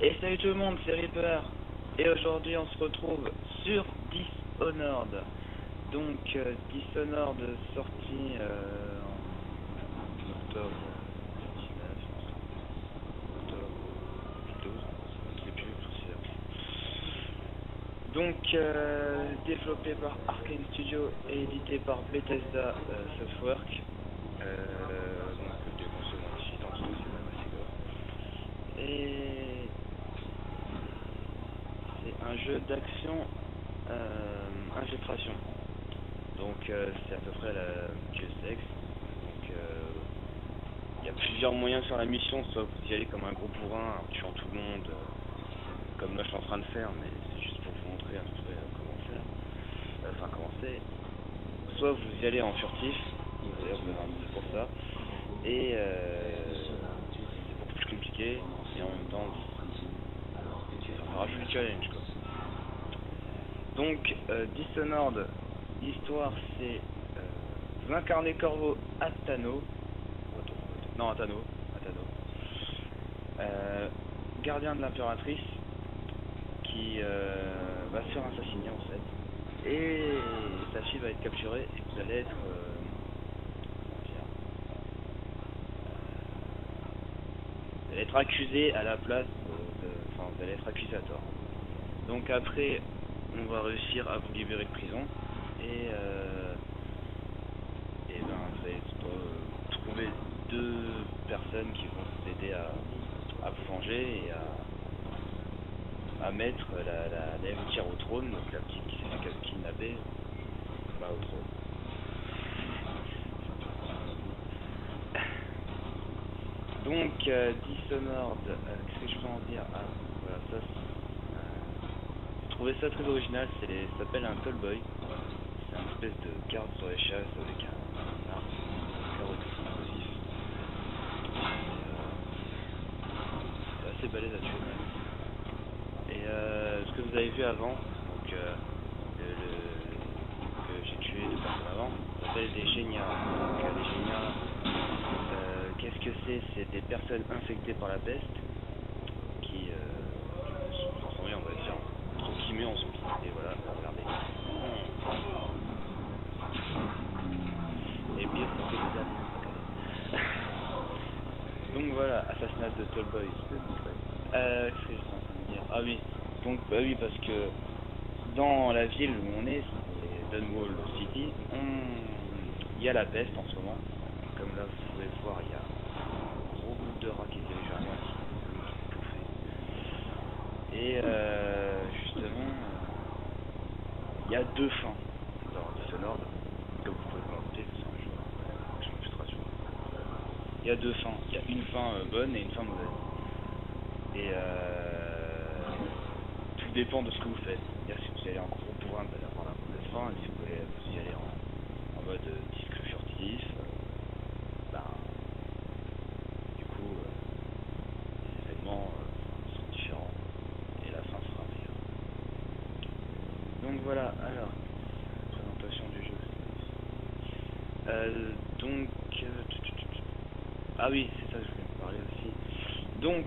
Et salut tout le monde, c'est Reaper. Et aujourd'hui on se retrouve sur Dishonored. Donc Dishonored sorti en octobre 19, octobre 12, je sais plus, c'est donc développé par Arkane Studio et édité par Bethesda Softworks. Donc des consoles ici dans ce c'est même assez gore. Et c'est un jeu d'action infiltration. Donc c'est à peu près la Deus Ex. Donc il y a plusieurs moyens sur la mission, soit vous y allez comme un gros bourrin en tuant tout le monde, comme là je suis en train de faire, mais c'est juste pour vous montrer un peu comment faire, enfin comment c'est. Soit vous y allez en furtif, d'ailleurs vous avez un peu pour ça, et c'est beaucoup plus compliqué, et en même temps ça rajoute du challenge quoi. Donc Dishonored, l'histoire c'est vous incarnez Corvo Attano, gardien de l'impératrice qui va se faire assassiner en fait, et sa fille va être capturée et vous allez être vous allez être accusé à la place enfin vous allez être accusé à tort. Donc après on va réussir à vous libérer de prison et ben vous allez trouver deux personnes qui vont vous aider à vous venger et à mettre la héritière au trône, donc la petite qui s'est fait kidnapper au trône. Donc Dishonored, qu'est-ce que je peux en dire? Voilà, ça j'ai trouvé ça très original, ça s'appelle un Tallboy. C'est une espèce de garde sur les chasses avec un arc explosif. C'est assez balèze à tuer même. Et ce que vous avez vu avant, donc que j'ai tué deux personnes avant, ça s'appelle des Génias. Donc les Génias, qu'est-ce que c'est? C'est des personnes infectées par la peste qui sont transformées, on va dire, entre guillemets en zombies. Et voilà, regardez. Et bien sûr que les amis. Donc voilà, assassinat de Tallboy. Qu'est-ce que je suis en train de dire? Ah oui, donc bah oui, parce que dans la ville où on est, c'est Dunwall City, il y a la peste en ce moment. Comme là vous pouvez le voir, il y a un gros groupe de rats qui est dirigé à moi qui est bouffé. Et justement, il y a deux fins dans Dishonored, comme vous pouvez le noter, c'est un jeu d'infiltration. Il y a deux fins, il y a une fin bonne et une fin mauvaise. Et tout dépend de ce que vous faites. C'est-à-dire si vous allez en gros bourrin, vous allez avoir la mauvaise fin, et si vous y allez en mode discret furtif, du coup les événements seront différents et la fin sera meilleure. Donc voilà, alors présentation du jeu. Donc ah oui, c'est ça que je voulais vous parler aussi. Donc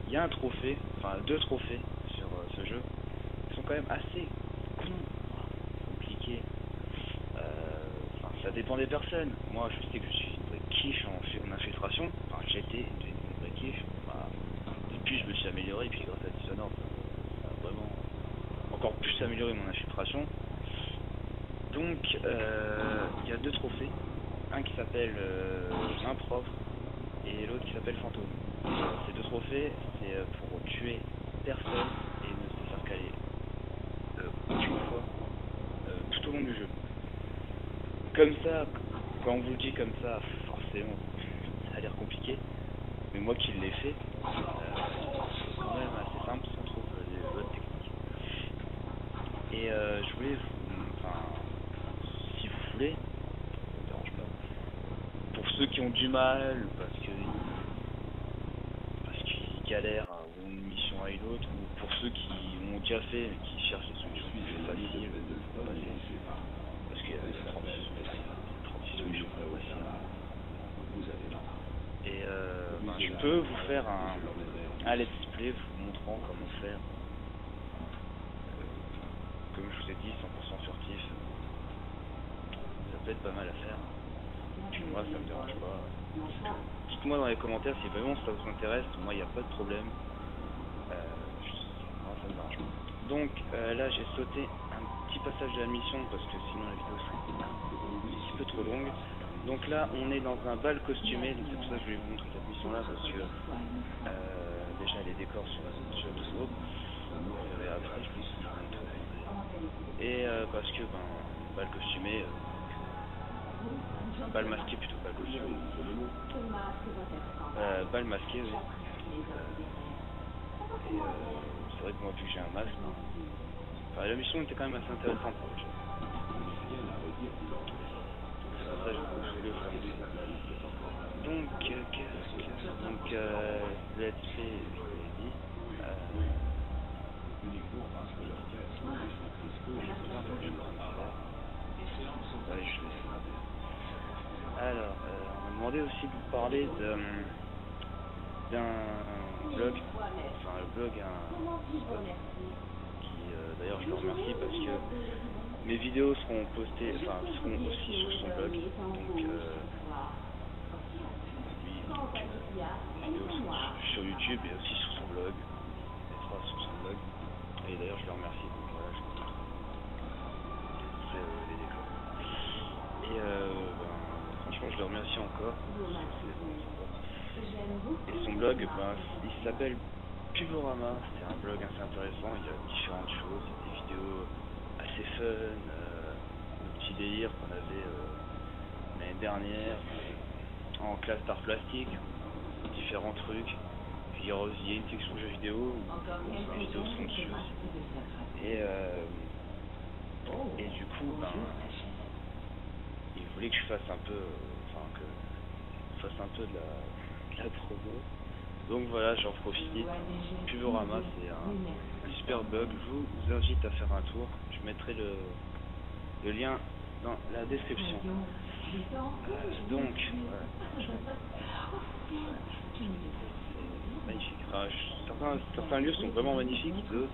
il y a un trophée, enfin deux trophées sur ce jeu qui sont quand même assez compliqués. Enfin, ça dépend des personnes. Moi je sais que je suis une vraie quiche en infiltration, enfin j'étais une vraie quiche. Depuis je me suis amélioré, et puis grâce à Dishonored ça a vraiment encore plus amélioré mon infiltration. Donc il y a deux trophées, un qui s'appelle impropre et l'autre qui s'appelle fantôme. Ces deux trophées c'est pour tuer personne et ne se faire caler aucune fois tout au long du jeu. Comme ça, quand on vous le dit comme ça, forcément ça a l'air compliqué, mais moi qui l'ai fait, c'est quand même assez simple si on trouve des bonnes techniques. Et je voulais si vous voulez, ça me dérange pas. Pour ceux qui ont du mal, parce qu'ils galèrent d'une mission à une autre, ou pour ceux qui ont déjà fait et qui cherchent des solutions plus faciles, parce qu'il y a 36 solutions faciles. Et je peux vous faire un let's play vous montrant comment faire, comme je vous ai dit, 100% furtif. Ça peut être pas mal à faire. Puis moi, ça me dérange pas. Dites-moi dans les commentaires si vraiment ça vous intéresse. Moi, il n'y a pas de problème. Moi, ça me dérange pas. Donc là, j'ai sauté un petit passage de la mission parce que sinon la vidéo serait un petit peu trop longue. Donc là, on est dans un bal costumé. Donc c'est pour ça que je vais vous montrer cette mission-là parce que déjà les décors sur le groupe. Et après, je pense que ça va être trop. Et parce que bal costumé. Bal masqué plutôt, bal costumé. Bal masqué, oui. Et c'est vrai que moi, vu que j'ai un masque, enfin, la mission était quand même assez intéressante. C'est pour ça que je voulais le faire. Donc, let's play, je vous l'ai dit. Ouais, je l'ai fait. Alors, on m'a demandé aussi de vous parler d'un blog, enfin le blog qui d'ailleurs je le remercie parce que mes vidéos seront postées, enfin seront aussi sur son blog, donc mes vidéos sont sur YouTube et aussi sur son blog, les trois sur son blog, et d'ailleurs je le remercie, donc voilà, je vous montre les décors. Et franchement je le remercie encore. Et son blog, il s'appelle Puborama, c'est un blog assez intéressant, il y a différentes choses, des vidéos assez fun, de petits délires qu'on avait l'année dernière, en classe d'art plastique, différents trucs, puis il y a une section jeux vidéo où les vidéos sont dessus aussi. Et du coup, il voulait que je fasse un peu, de la promo. Donc voilà, j'en profite. Puborama, c'est un super blog. Je vous invite à faire un tour. Je mettrai le lien dans la description. Donc, voilà. Magnifique. Enfin, certains lieux sont vraiment magnifiques, d'autres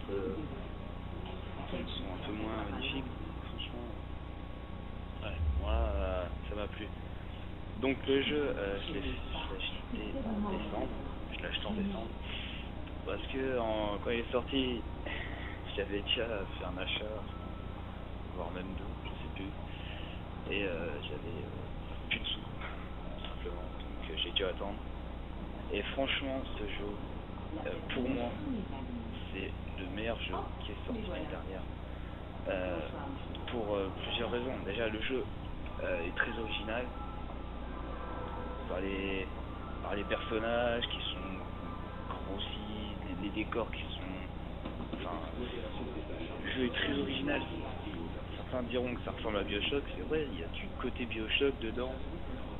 sont un peu moins magnifiques. Franchement, ouais, moi, ça m'a plu. Donc le jeu, je l'ai acheté en décembre. Je l'ai acheté en décembre parce que quand il est sorti, j'avais déjà fait un achat, voire même deux, je sais plus, et j'avais plus de sous, tout simplement. Donc j'ai dû attendre. Et franchement, ce jeu, pour moi, c'est le meilleur jeu qui est sorti l'année dernière. Pour plusieurs raisons. Déjà, le jeu est très original. Par les personnages qui sont grossis, les décors qui sont... Enfin, le jeu est très original. Certains diront que ça ressemble à Bioshock, c'est vrai, il y a du côté Bioshock dedans.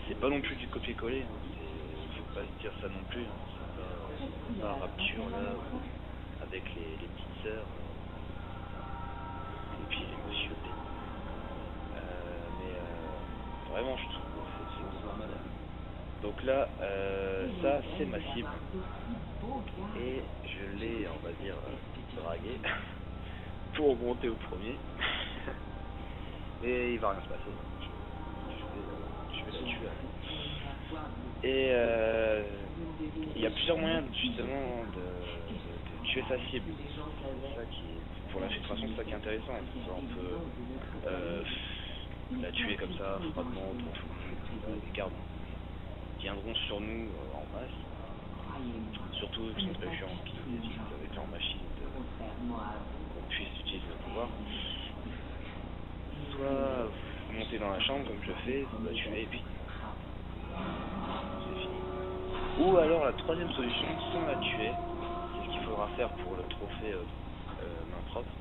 C'est pas non plus du copier-coller, hein. Faut pas se dire ça non plus, hein. C'est pas Rapture là, avec les petites sœurs, et puis les monsieur. Vraiment, je trouve que c'est vraiment malade. Donc là, ça c'est ma cible et je l'ai, on va dire, dragué pour monter au premier. Et il va rien se passer. Je vais la tuer. Et il y a plusieurs moyens justement de tuer sa cible. C'est ça qui, pour l'infiltration, c'est ça qui est intéressant. On peut la tuer comme ça, froidement, les gardes viendront sur nous en masse, surtout qui sont très chiants, qui avaient été en machine, qu'on puisse utiliser le pouvoir. Soit vous montez dans la chambre comme je fais, vous la tuez et puis c'est fini. Ou alors la troisième solution, sans la tuer, c'est ce qu'il faudra faire pour le trophée main propre,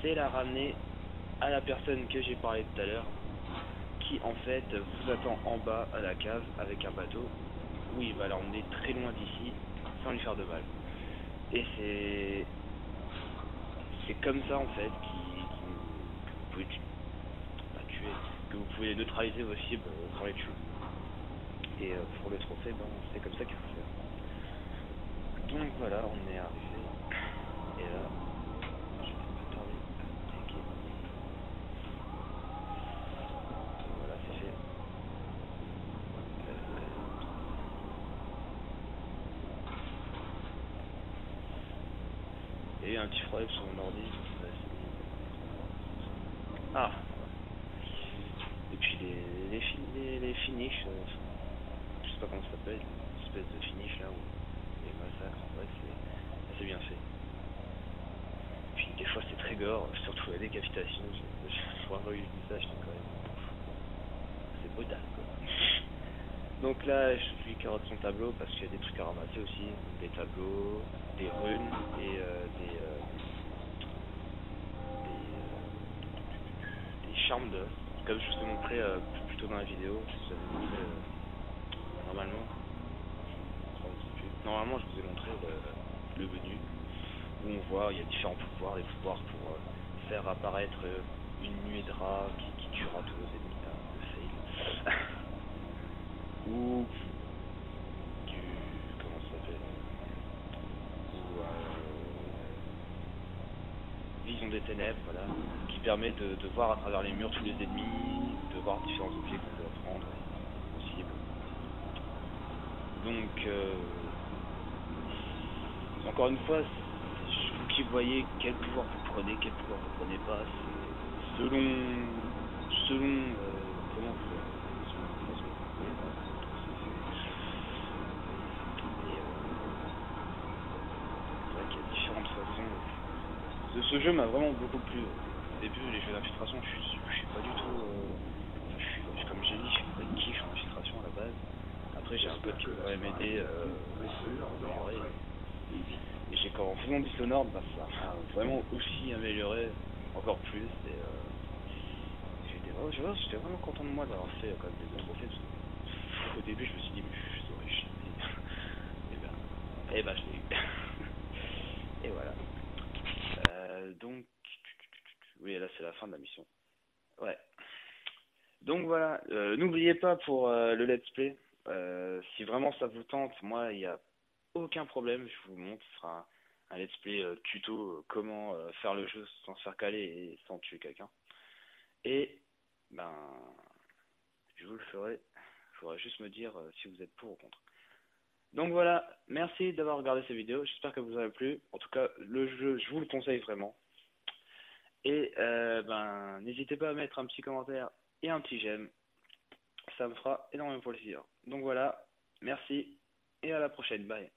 c'est la ramener à la personne que j'ai parlé tout à l'heure, qui en fait vous attend en bas à la cave avec un bateau où il va l'emmener très loin d'ici sans lui faire de mal. Et c'est comme ça en fait que vous pouvez tuer, que vous pouvez neutraliser vos cibles sans les tuer. Et pour le trophée, c'est comme ça qu'il faut faire. Donc voilà, on est arrivé. Et là, je vais pas tarder à cliquer. Voilà, c'est fait. Il y a eu un petit problème sur mon ordi. Ah. Et puis les finishes, je sais pas comment ça s'appelle, une espèce de finish là où les massacres, en vrai c'est assez bien fait. Et puis des fois c'est très gore, surtout la décapitation, je vois un eu le visage, c'est quand même, c'est brutal quoi. Donc là je lui carotte son tableau parce qu'il y a des trucs à ramasser aussi, des tableaux, des runes et des charmes d'œufs. Comme je vous ai montré plus tôt dans la vidéo, je vous avais montré normalement, normalement je vous ai montré le menu où on voit il y a différents pouvoirs, des pouvoirs pour faire apparaître une nuée de rats qui tuera tous vos ennemis, le fail. Ou du comment ça s'appelle, ou vision des ténèbres, voilà, qui permet de voir à travers les murs tous les ennemis, de voir différents objets qu'on peut prendre possible. Donc encore une fois, c'est vous qui voyez quel pouvoir vous prenez, quel pouvoir vous prenez pas, c'est selon comment vous selon la façon dont vous voulez, c'est vrai qu'il y a différentes façons. Ce jeu m'a vraiment beaucoup plu. Au début, les jeux d'infiltration, je suis pas du tout. Comme j'ai dit, je suis pas une quiche en infiltration à la base. Après, j'ai un pote qui m'a quand même aidé à améliorer. Et j'ai en faisant Dishonored, bah, ça m'a vraiment aussi amélioré encore plus. Et j'étais vraiment content de moi d'avoir fait quand même des deux trophées. Au début, je me suis dit, mais je saurais jamais. Et ben, je l'ai eu. Et voilà. Donc, oui, là, c'est la fin de la mission. Ouais. Donc voilà, n'oubliez pas pour le let's play, si vraiment ça vous tente, moi il n'y a aucun problème, je vous montre, ce sera un let's play tuto, comment faire le jeu sans se faire caler et sans tuer quelqu'un. Et ben, je vous le ferai, il faudra juste me dire si vous êtes pour ou contre. Donc voilà, merci d'avoir regardé cette vidéo, j'espère que vous avez plu. En tout cas, le jeu, je vous le conseille vraiment. Et ben, n'hésitez pas à mettre un petit commentaire et un petit j'aime. Ça me fera énormément plaisir. Donc voilà, merci et à la prochaine. Bye.